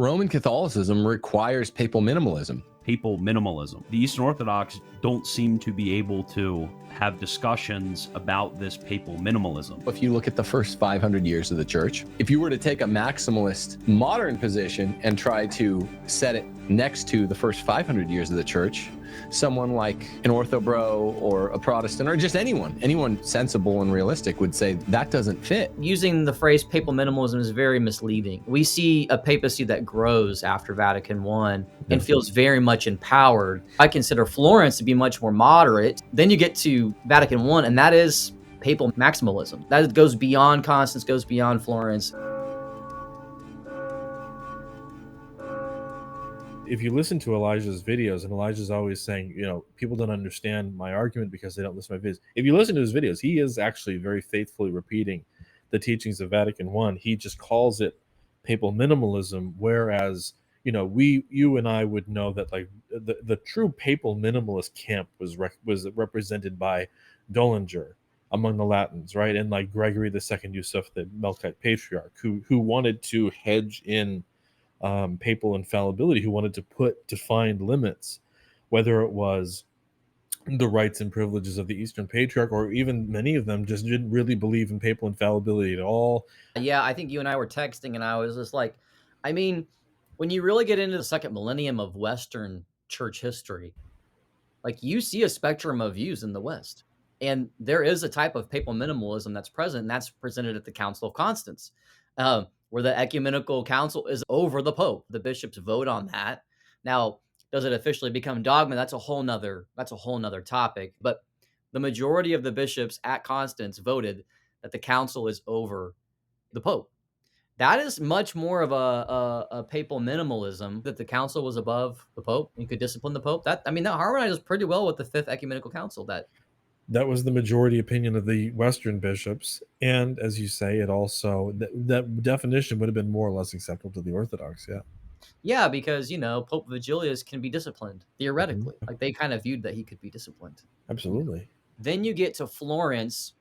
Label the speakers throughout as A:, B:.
A: Roman Catholicism requires papal minimalism.
B: Papal minimalism. The Eastern Orthodox don't seem to be able to have discussions about this papal minimalism.
A: If you look at the first 500 years of the church, if you were to take a maximalist modern position and try to set it next to the first 500 years of the church, someone like an orthobro or a Protestant or just anyone sensible and realistic would say that doesn't fit.
C: Using the phrase papal minimalism is very misleading. We see a papacy that grows after Vatican I and feels very much empowered. I consider Florence to be much more moderate. Then you get to Vatican I, and that is papal maximalism. That goes beyond Constance, goes beyond Florence.
D: If you listen to Elijah's videos, and Elijah's always saying, people don't understand my argument because they don't listen to my videos. If you listen to his videos, he is actually very faithfully repeating the teachings of Vatican I. He just calls it papal minimalism, whereas, you and I would know that like the true papal minimalist camp was represented by Dollinger among the Latins, right? And like Gregory II Yusuf, the Melkite patriarch, who wanted to hedge in papal infallibility, who wanted to put defined limits, whether it was the rights and privileges of the Eastern Patriarch, or even many of them just didn't really believe in papal infallibility at all.
C: Yeah, I think you and I were texting, and I was just like, when you really get into the second millennium of Western church history, like you see a spectrum of views in the West. And there is a type of papal minimalism that's present, and that's presented at the Council of Constance, where the ecumenical council is over the Pope. The bishops vote on that. Now, does it officially become dogma? That's a whole nother topic. But the majority of the bishops at Constance voted that the council is over the Pope. That is much more of a papal minimalism, that the council was above the Pope and could discipline the Pope. That harmonizes pretty well with the Fifth Ecumenical Council.
D: That was the majority opinion of the Western bishops. And as you say, it also, that definition would have been more or less acceptable to the Orthodox. Yeah.
C: Yeah, because, Pope Vigilius can be disciplined, theoretically. Like, they kind of viewed that he could be disciplined.
D: Absolutely.
C: Then you get to Florence,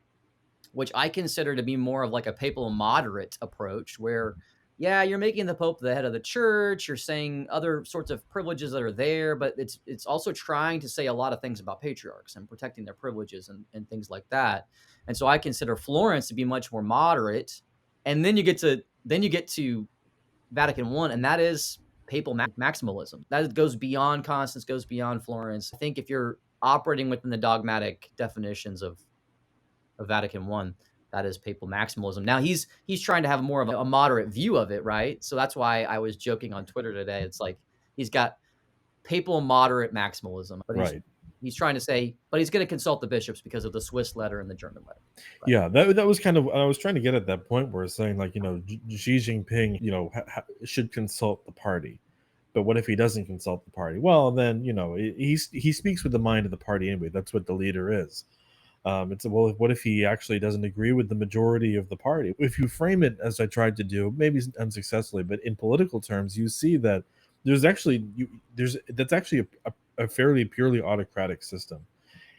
C: which I consider to be more of like a papal moderate approach, where, yeah, you're making the Pope the head of the church, you're saying other sorts of privileges that are there, but it's also trying to say a lot of ththings about patriarchs and protecting their privileges and things like that. And so I consider Florence to be much more moderate. And then you get to Vatican I, and that is papal maximalism. That goes beyond Constance, goes beyond Florence. I think if you're operating within the dogmatic definitions of Vatican I, that is papal maximalism. Now he's trying to have more of a moderate view of it, right? So that's why I was joking on Twitter today. It's like he's got papal moderate maximalism, but he's trying to say, but he's going to consult the bishops because of the Swiss letter and the German letter.
D: Right? Yeah, that was kind of, I was trying to get at that point where it's saying like, Xi Jinping, should consult the party. But what if he doesn't consult the party? Well, then, he speaks with the mind of the party anyway. That's what the leader is. What if he actually doesn't agree with the majority of the party? If you frame it as I tried to do, maybe unsuccessfully, but in political terms, you see that that's actually a fairly purely autocratic system.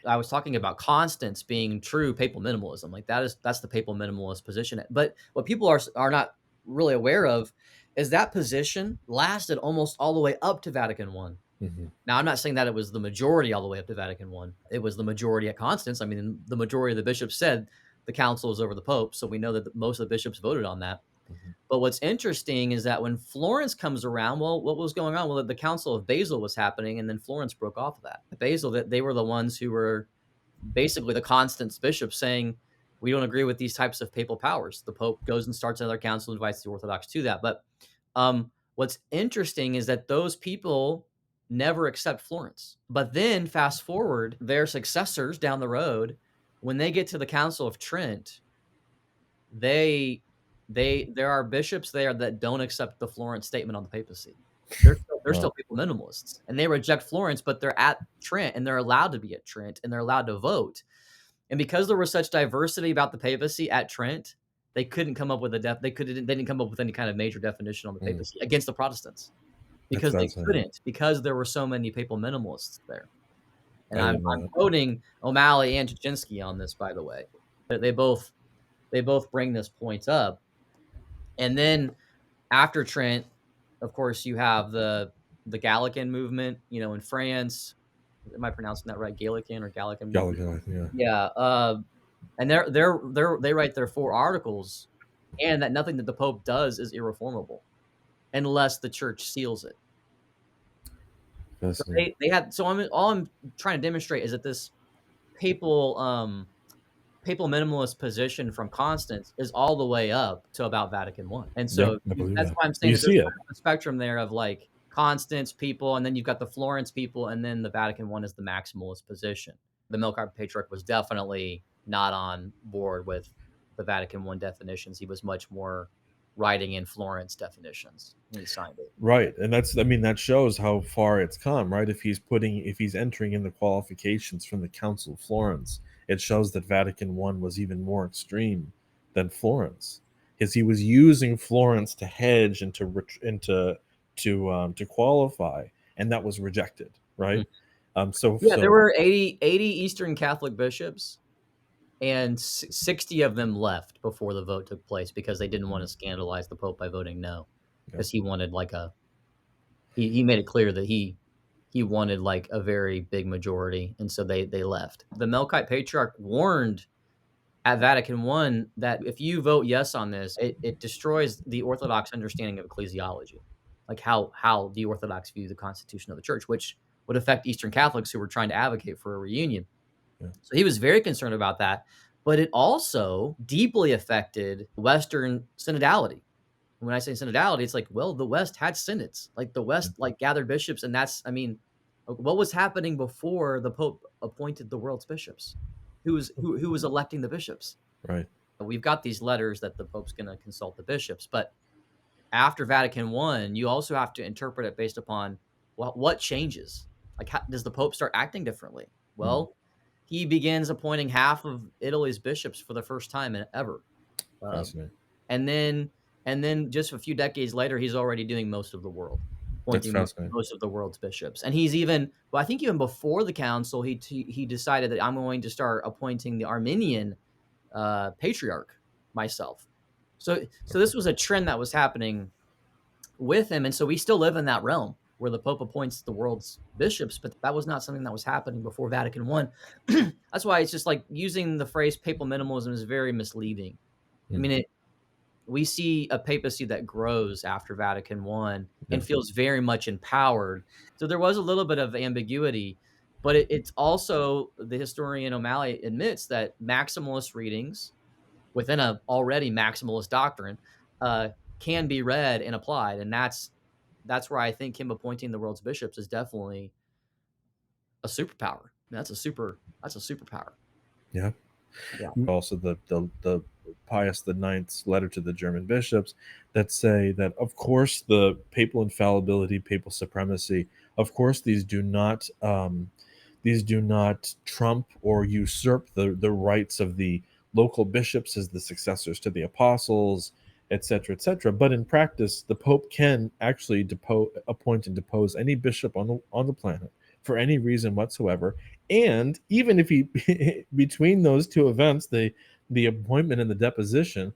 C: I was talking about Constance being true papal minimalism. Like that's the papal minimalist position. But what people are not really aware of is that position lasted almost all the way up to Vatican I. Mm-hmm. Now, I'm not saying that it was the majority all the way up to Vatican I. It was the majority at Constance. I mean, the majority of the bishops said the council is over the Pope, so we know that most of the bishops voted on that. Mm-hmm. But what's interesting is that when Florence comes around, well, what was going on? Well, the Council of Basel was happening, and then Florence broke off of that. Basel, that they were the ones who were basically the Constance bishops saying, we don't agree with these types of papal powers. The Pope goes and starts another council, invites the Orthodox to that. But what's interesting is that those people never accept Florence. But then fast forward, their successors down the road, when they get to the Council of Trent, there are bishops there that don't accept the Florence statement on the papacy. They're still papal minimalists, and they reject Florence, but they're at Trent, and they're allowed to be at Trent, and they're allowed to vote. And because there was such diversity about the papacy at Trent, they couldn't come up with they didn't come up with any kind of major definition on the papacy against the Protestants. Because they couldn't, because there were so many papal minimalists there. And I'm quoting O'Malley and Tuchinski on this, by the way. They both bring this point up. And then after Trent, of course, you have the Gallican movement, in France. Am I pronouncing that right? Gallican or Gallican movement?
D: Gallagher, yeah.
C: Yeah, and they write their 4 articles, and that nothing that the Pope does is irreformable unless the church seals it. So
D: Fascinating.
C: they had so all I'm trying to demonstrate is that this papal, papal minimalist position from Constance is all the way up to about Vatican I. And
D: Yep,
C: so
D: I believe
C: that's
D: that.
C: why I'm saying
D: You
C: that there's
D: see it.
C: kind of a spectrum there of like Constance people, and then you've got the Florence people, and then the Vatican I is the maximalist position. The Melkite Patriarch was definitely not on board with the Vatican I definitions. He was much more writing in Florence definitions when he signed it.
D: Right. And that shows how far it's come, right? If he's entering in the qualifications from the Council of Florence, it shows that Vatican I was even more extreme than Florence, because he was using Florence to hedge and to qualify, and that was rejected, right?
C: Yeah, there
D: So
C: were 80 Eastern Catholic bishops, and 60 of them left before the vote took place because they didn't want to scandalize the Pope by voting no, because he wanted like he made it clear that he wanted like a very big majority, and so they left. The Melkite Patriarch warned at Vatican I that if you vote yes on this, it destroys the Orthodox understanding of ecclesiology, like how the Orthodox view the constitution of the church, which would affect Eastern Catholics who were trying to advocate for a reunion.
D: Yeah.
C: So he was very concerned about that, but it also deeply affected Western synodality. When I say synodality, it's like, well, the West had synods, like the West, like gathered bishops, and what was happening before the Pope appointed the world's bishops? Who was electing the bishops?
D: right.
C: We've got these letters that the Pope's going to consult the bishops, but after Vatican I, you also have to interpret it based upon what changes. Like, how, does the Pope start acting differently? Well, he begins appointing half of Italy's bishops for the first time ever,
D: Fascinating.
C: and then just a few decades later, he's already doing most of the world,
D: That's
C: appointing
D: fascinating.
C: most of the world's bishops. And he's even, well, I think even before the council, he decided that I'm going to start appointing the Armenian patriarch myself. So this was a trend that was happening with him, and so we still live in that realm where the Pope appoints the world's bishops, but that was not something that was happening before Vatican I. That's why it's just like using the phrase papal minimalism is very misleading. I mean, we see a papacy that grows after Vatican I and feels very much empowered. So there was a little bit of ambiguity, but it's also, the historian O'Malley admits that maximalist readings within a already maximalist doctrine can be read and applied, and that's where I think him appointing the world's bishops is definitely a superpower. That's a superpower.
D: Yeah.
C: Yeah.
D: Also, the Pius IX's letter to the German bishops that say that, of course, the papal infallibility, papal supremacy, of course, these do not trump or usurp the rights of the local bishops as the successors to the apostles, etc., etc. But in practice, the Pope can actually appoint and depose any bishop on the planet for any reason whatsoever. And even if he between those two events, the appointment and the deposition,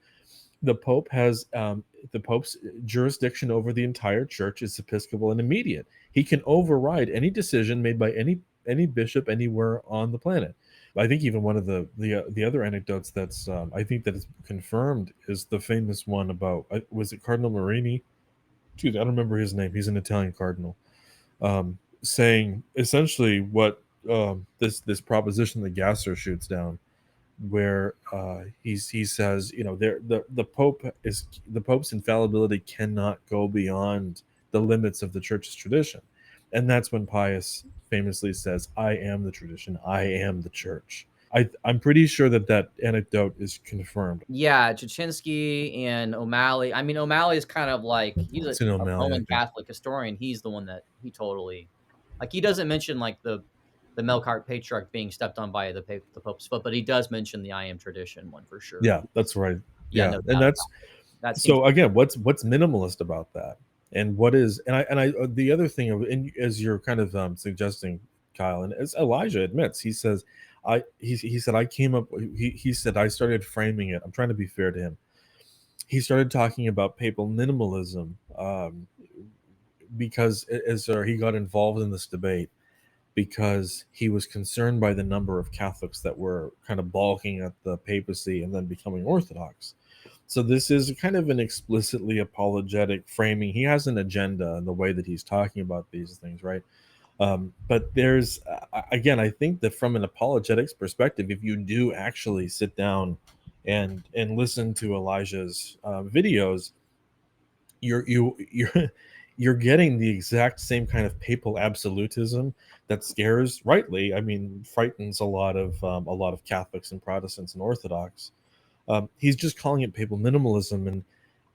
D: the Pope has the Pope's jurisdiction over the entire church is episcopal and immediate. He can override any decision made by any bishop anywhere on the planet. I think even one of the other anecdotes that's I think that is confirmed is the famous one about, was it Cardinal Marini? Dude, I don't remember his name. He's an Italian cardinal, saying essentially what this proposition that Gasser shoots down, where he says, the Pope's infallibility cannot go beyond the limits of the church's tradition. And that's when Pius famously says, I am the tradition, I am the church. I'm pretty sure that anecdote is confirmed.
C: Yeah, Chichinsky and O'Malley. I mean, O'Malley is kind of like, he's
D: It's in
C: a
D: O'Malley, I
C: Roman
D: think.
C: Catholic historian. He's the one that he totally, like, he doesn't mention like the Melkite Patriarch being stepped on by the Pope's foot, but he does mention the I am tradition one for sure.
D: Yeah, that's right.
C: Yeah,
D: Yeah,
C: no
D: and
C: doubt
D: that's
C: that seems,
D: so again, what's minimalist about that, and what is, and I the other thing, and as you're kind of suggesting, Kyle, and as Elijah admits, he says, he said I came up, he said I started framing it. I'm trying to be fair to him. He started talking about papal minimalism because he got involved in this debate because he was concerned by the number of Catholics that were kind of balking at the papacy and then becoming Orthodox. So this is kind of an explicitly apologetic framing. He has an agenda in the way that he's talking about these things, right? But there's, again, I think that from an apologetics perspective, if you do actually sit down and listen to Elijah's videos, you're getting the exact same kind of papal absolutism that scares, rightly, I mean, frightens a lot of Catholics and Protestants and Orthodox. He's just calling it papal minimalism,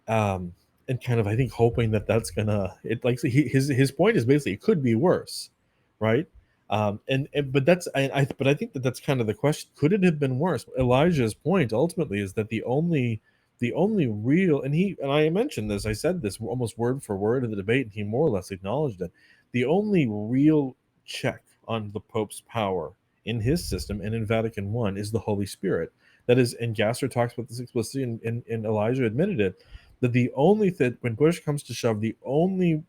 D: and kind of, I think, hoping that that's gonna, it, like, his point is basically it could be worse, right? And but that's, but I think that that's kind of the question. Could it have been worse? Elijah's point ultimately is that the only real, and I mentioned this, I said this almost word for word in the debate, and he more or less acknowledged it. The only real check on the Pope's power in his system and in Vatican I is the Holy Spirit. That is, and Gasser talks about this explicitly, and Elijah admitted it, that the only thing, when push comes to shove, the only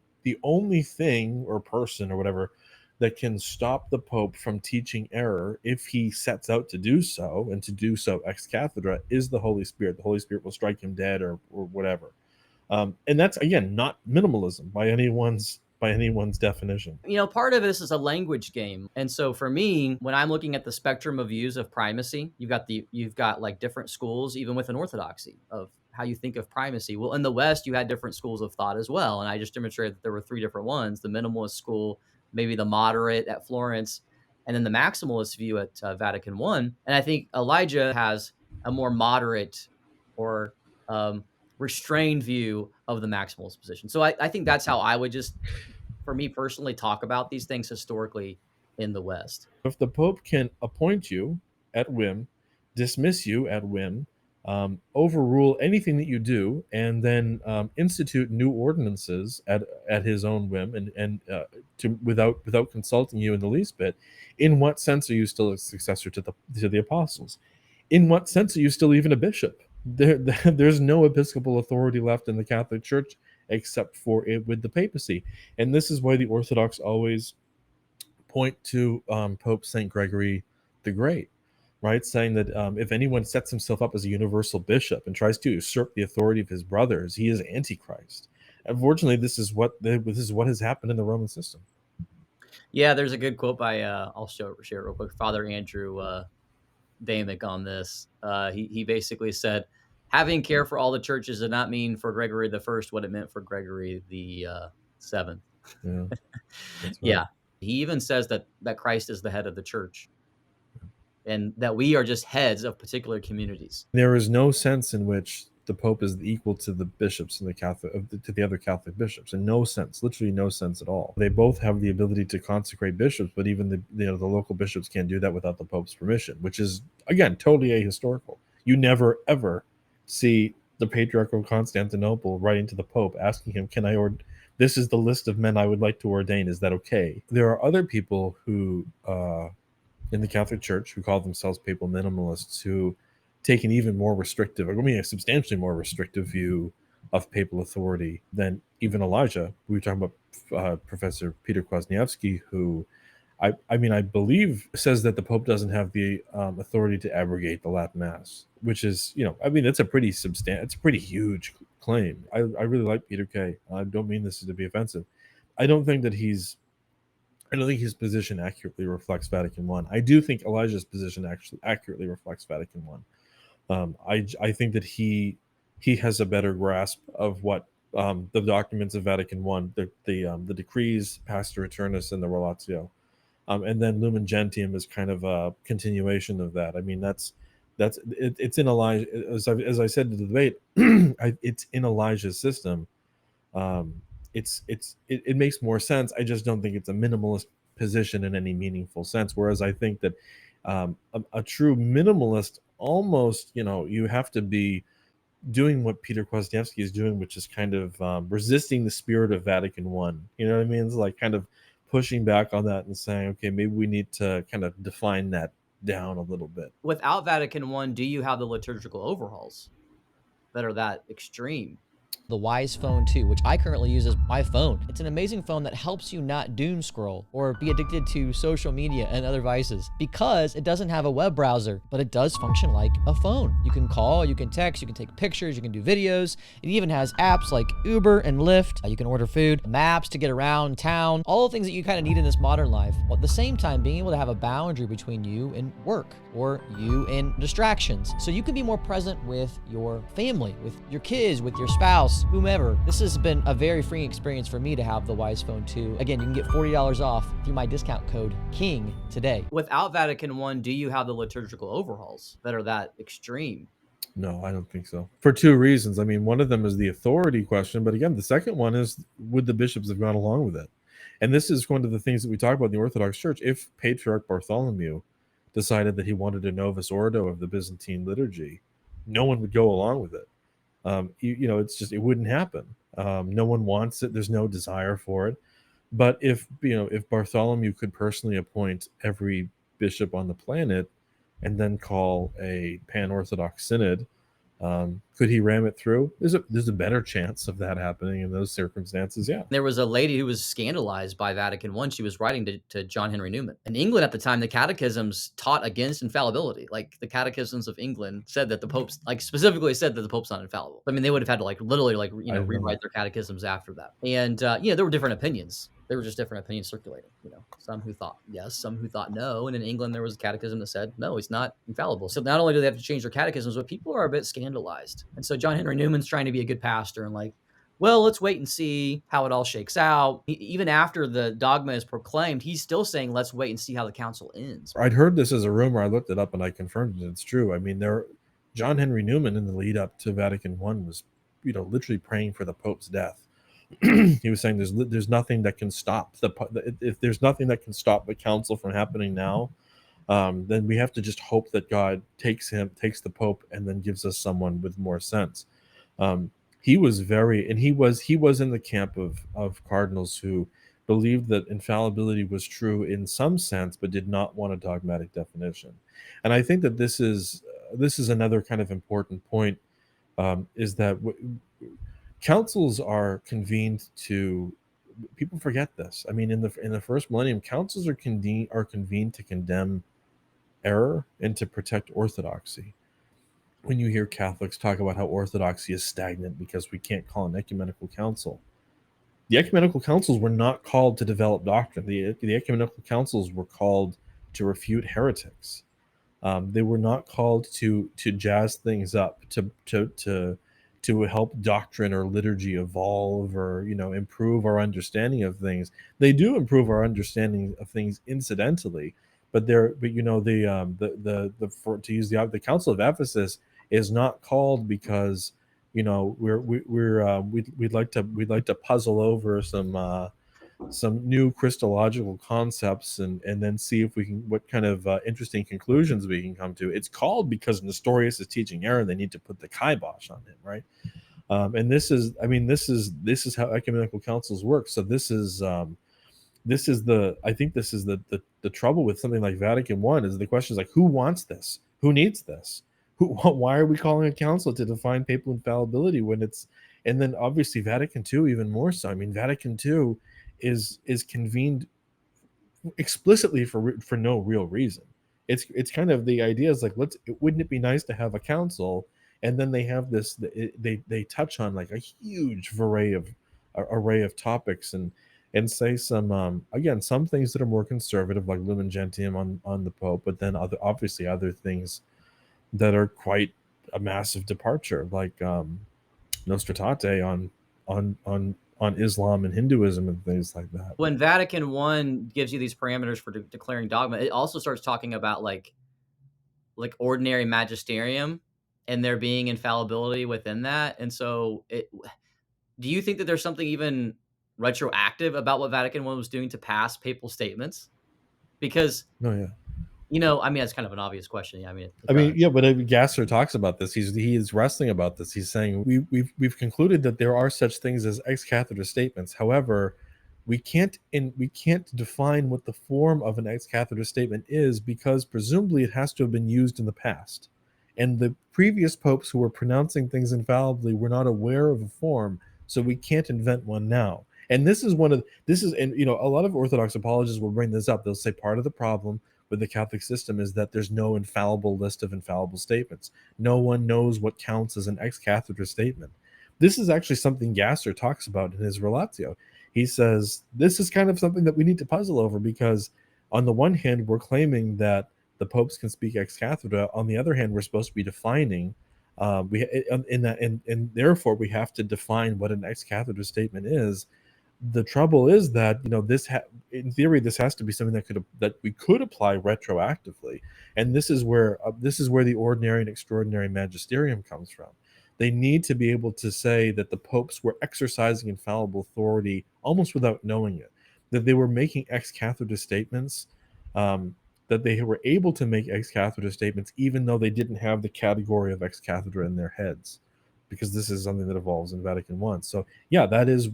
D: thing or person or whatever that can stop the Pope from teaching error, if he sets out to do so, and to do so ex cathedra, is the Holy Spirit. The Holy Spirit will strike him dead or whatever. And that's, again, not minimalism by anyone's definition.
C: You know, part of this is a language game. And so for me, when I'm looking at the spectrum of views of primacy, you've got like different schools, even within Orthodoxy, of how you think of primacy. Well, in the West, you had different schools of thought as well. And I just demonstrated that there were three different ones: the minimalist school, maybe the moderate at Florence, and then the maximalist view at Vatican I. And I think Elijah has a more moderate or restrained view of the maximalist position. So I think that's how I would just, for me personally, talk about these things historically in the West.
D: If the Pope can appoint you at whim, dismiss you at whim, overrule anything that you do, and then institute new ordinances at his own whim, and without consulting you in the least bit, in what sense are you still a successor to the apostles? In what sense are you still even a bishop? There's no episcopal authority left in the Catholic Church except for it with the papacy, and this is why the Orthodox always point to Pope St. Gregory the Great, right? Saying that if anyone sets himself up as a universal bishop and tries to usurp the authority of his brothers, he is Antichrist. Unfortunately, this is what has happened in the Roman system.
C: Yeah, there's a good quote by I'll share it real quick. Father Andrew Damick on this. He basically said, having care for all the churches did not mean for Gregory the First what it meant for Gregory the Seventh.
D: Yeah, that's right.
C: Yeah, he even says that Christ is the head of the church, and that we are just heads of particular communities.
D: There is no sense in which the Pope is equal to the bishops in the to the other Catholic bishops. In no sense, literally no sense at all. They both have the ability to consecrate bishops, but even the local bishops can't do that without the Pope's permission, which is, again, totally ahistorical. You never ever see the Patriarch of Constantinople writing to the Pope asking him, "Can I this is the list of men I would like to ordain. Is that okay?" There are other people who in the Catholic Church who call themselves papal minimalists who take an even more restrictive, I mean, a substantially more restrictive view of papal authority than even Elijah. We were talking about Professor Peter Kwasniewski, who I believe says that the Pope doesn't have the authority to abrogate the Latin Mass, which is, it's a pretty it's a pretty huge claim. I really like Peter K. I don't mean this to be offensive. I don't think his position accurately reflects Vatican I. I do think Elijah's position actually accurately reflects Vatican I. I think that he has a better grasp of what the documents of Vatican I, the decrees, Pastor Eternus, and the Relatio, and then Lumen Gentium is kind of a continuation of that. I mean, it's in Elijah, as I said in the debate, it's in Elijah's system. It makes more sense. I just don't think it's a minimalist position in any meaningful sense. Whereas I think that a true minimalist, almost, you have to be doing what Peter Kwasniewski is doing, which is kind of resisting the spirit of Vatican I. You know what I mean? It's like kind of pushing back on that and saying, okay, maybe we need to kind of define that down a little bit.
C: Without Vatican I, do you have the liturgical overhauls that are that extreme? The Wise Phone 2, which I currently use as my phone. It's an amazing phone that helps you not doom scroll or be addicted to social media and other vices because it doesn't have a web browser, but it does function like a phone. You can call, you can text, you can take pictures, you can do videos. It even has apps like Uber and Lyft. You can order food, maps to get around town, all the things that you kind of need in this modern life. While at the same time, being able to have a boundary between you and work or you and distractions. So you can be more present with your family, with your kids, with your spouse, whomever. This has been a very freeing experience for me to have the Wise Phone 2. Again, you can get $40 off through my discount code KING today. Without Vatican I, do you have the liturgical overhauls that are that extreme?
D: No, I don't think so. For two reasons. I mean, one of them is the authority question, but again, the second one is, would the bishops have gone along with it? And this is one of the things that we talk about in the Orthodox Church. If Patriarch Bartholomew decided that he wanted a Novus Ordo of the Byzantine liturgy, no one would go along with it. It's just, it wouldn't happen. No one wants it. There's no desire for it. But if Bartholomew could personally appoint every bishop on the planet and then call a pan-Orthodox synod, could he ram it through? There's a better chance of that happening in those circumstances. Yeah.
C: There was a lady who was scandalized by Vatican I. She was writing to John Henry Newman. In England at the time, the catechisms taught against infallibility. Like the catechisms of England said that the popes, like specifically said that the pope's not infallible. I mean, they would have had to literally rewrite their catechisms after that. And there were different opinions. There were just different opinions circulating. Some who thought yes, some who thought no. And in England, there was a catechism that said no, he's not infallible. So not only do they have to change their catechisms, but people are a bit scandalized. And so John Henry Newman's trying to be a good pastor and like, well, let's wait and see how it all shakes out. Even after the dogma is proclaimed, he's still saying, let's wait and see how the council ends.
D: I'd heard this as a rumor. I looked it up and I confirmed it. It's true. I mean, John Henry Newman in the lead up to Vatican I was, literally praying for the Pope's death. He was saying there's nothing that can stop if there's nothing that can stop the council from happening now, then we have to just hope that God takes the Pope and then gives us someone with more sense. He was he was in the camp of cardinals who believed that infallibility was true in some sense, but did not want a dogmatic definition. And I think that this is another kind of important point, is that councils are convened to. People forget this. I mean, in the first millennium, councils are convened to condemn error and to protect orthodoxy. When you hear Catholics talk about how orthodoxy is stagnant because we can't call an ecumenical council, the ecumenical councils were not called to develop doctrine. The ecumenical councils were called to refute heretics. They were not called to jazz things up, to help doctrine or liturgy evolve or improve our understanding of things. They do improve our understanding of things incidentally, but to use the Council of Ephesus is not called because we'd like to puzzle over some new Christological concepts and then see if we can what kind of interesting conclusions we can come to. It's called because Nestorius is teaching error. They need to put the kibosh on him, right? And this is how ecumenical councils work. So this is the trouble with something like Vatican I is the question is like, who wants this? Who needs this? Why are we calling a council to define papal infallibility and then obviously Vatican II even more so. I mean, Vatican II is convened explicitly for no real reason. It's kind of the idea is like, wouldn't it be nice to have a council, and then they have this they touch on like a huge array of topics and say some some things that are more conservative like Lumen Gentium on the Pope, but then other things that are quite a massive departure, like Nostra Aetate on Islam and Hinduism and things like that.
C: When Vatican I gives you these parameters for declaring dogma, it also starts talking about like ordinary magisterium and there being infallibility within that. And so do you think that there's something even retroactive about what Vatican I was doing to pass papal statements? Because it's kind of an obvious question.
D: But Gasser talks about this. He is wrestling about this. He's saying we've concluded that there are such things as ex cathedra statements. However, we can't define what the form of an ex cathedra statement is because presumably it has to have been used in the past, And the previous popes who were pronouncing things infallibly were not aware of a form, so we can't invent one now. And this is and a lot of Orthodox apologists will bring this up. They'll say part of the problem with the Catholic system is that there's no infallible list of infallible statements. No one knows what counts as an ex cathedra statement. This is actually something Gasser talks about in his Relatio. He says this is kind of something that we need to puzzle over, because on the one hand, we're claiming that the popes can speak ex cathedra. On the other hand, we're supposed to be defining and therefore we have to define what an ex cathedra statement is. The trouble is that in theory this has to be something that we could apply retroactively, and this is where the ordinary and extraordinary magisterium comes from. They need to be able to say that the popes were exercising infallible authority almost without knowing it, that they were making ex cathedra statements, that they were able to make ex cathedra statements even though they didn't have the category of ex cathedra in their heads, because this is something that evolves in Vatican I. So yeah, that is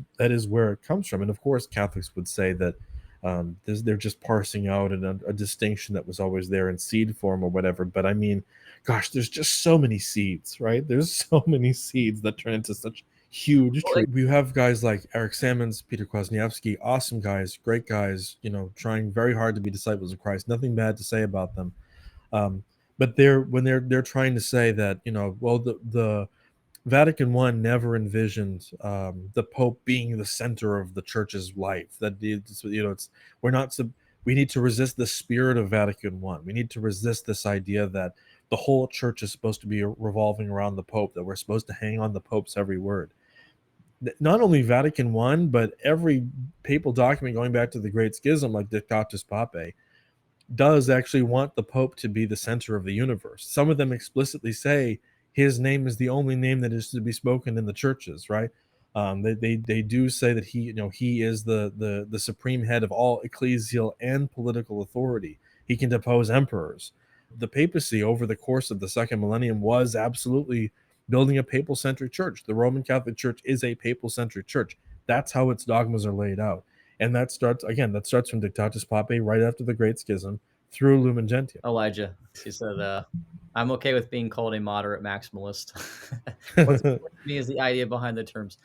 D: where it comes from. And of course, Catholics would say that they're just parsing out a distinction that was always there in seed form or whatever. But I mean, gosh, there's just so many seeds, right? There's so many seeds that turn into such huge trees. We have guys like Eric Sammons, Peter Kwasniewski, awesome guys, great guys, trying very hard to be disciples of Christ. Nothing bad to say about them. But when they're trying to say that, well, the Vatican I never envisioned the Pope being the center of the Church's life. That we need to resist the spirit of Vatican I. We need to resist this idea that the whole Church is supposed to be revolving around the Pope, that we're supposed to hang on the Pope's every word. Not only Vatican I, but every papal document going back to the Great Schism, like Dictatus Papae, does actually want the Pope to be the center of the universe. Some of them explicitly say his name is the only name that is to be spoken in the churches, right? They do say that he is the supreme head of all ecclesial and political authority. He can depose emperors. The papacy over the course of the second millennium was absolutely building a papal-centric church. The Roman Catholic Church is a papal-centric church. That's how its dogmas are laid out. And that starts from Dictatus Papae right after the Great Schism through Lumen Gentium.
C: Elijah, she said, I'm okay with being called a moderate maximalist. What's important to me is the idea behind the terms.